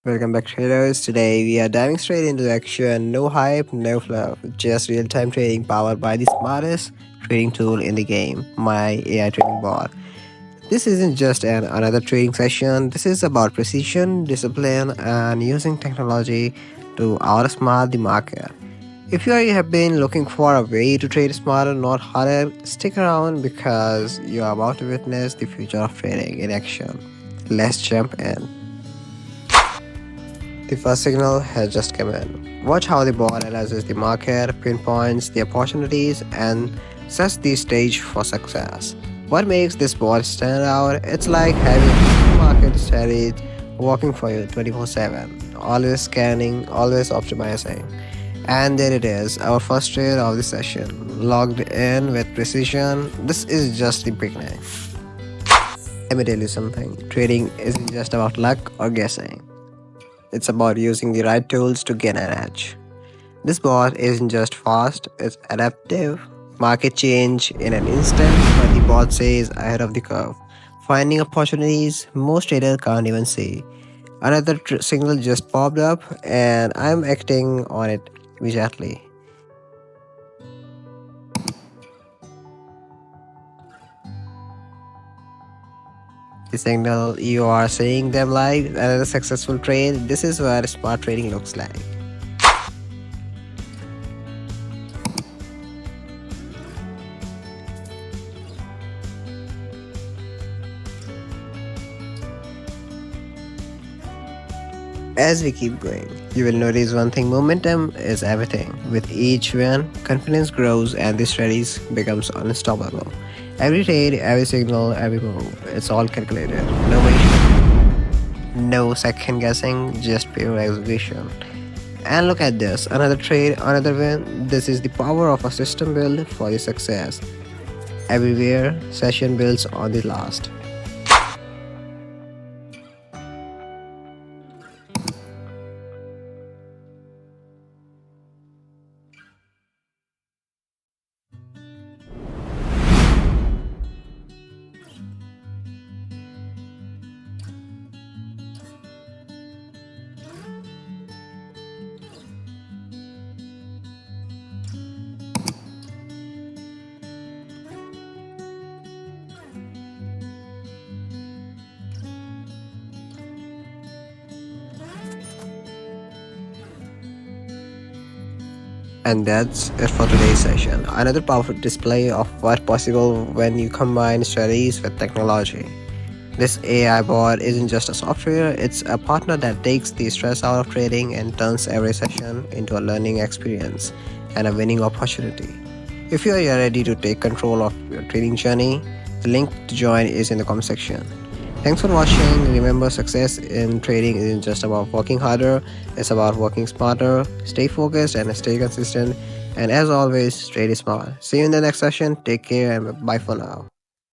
Welcome back, traders. Today we are diving straight into action. No hype, no fluff, just real-time trading powered by the smartest trading tool in the game, my AI trading bot. This isn't just another trading session. This is about precision, discipline, and using technology to outsmart the market. If you have been looking for a way to trade smarter, not harder, stick around because you are about to witness the future of trading in action. Let's jump in. The first signal has just come in. Watch how the bot analyzes the market, pinpoints the opportunities, and sets the stage for success. What makes this bot stand out? It's like having a market strategy working for you 24/7, always scanning, always optimizing. And there it is, our first trade of the session, logged in with precision. This is just the beginning. Let me tell you something, trading isn't just about luck or guessing. It's about using the right tools to gain an edge. This bot isn't just fast, it's adaptive. Market change in an instant, but the bot stays ahead of the curve, finding opportunities most traders can't even see. Another signal just popped up, and I'm acting on it immediately. The signal, you are seeing them live, another successful trade. This is what smart trading looks like. As we keep going, you will notice one thing: momentum is everything. With each win, confidence grows and the strategy becomes unstoppable. Every trade, every signal, every move, it's all calculated. No waiting, no second guessing, just pure execution. And look at this, another trade, another win. This is the power of a system built for your success. Everywhere, session builds on the last. And that's it for today's session. Another powerful display of what's possible when you combine strategies with technology. This AI bot isn't just a software, it's a partner that takes the stress out of trading and turns every session into a learning experience and a winning opportunity. If you are ready to take control of your trading journey, the link to join is in the comment section. Thanks for watching. Remember, success in trading isn't just about working harder, it's about working smarter. Stay focused and stay consistent. And as always, trade smart. See you in the next session. Take care and bye for now.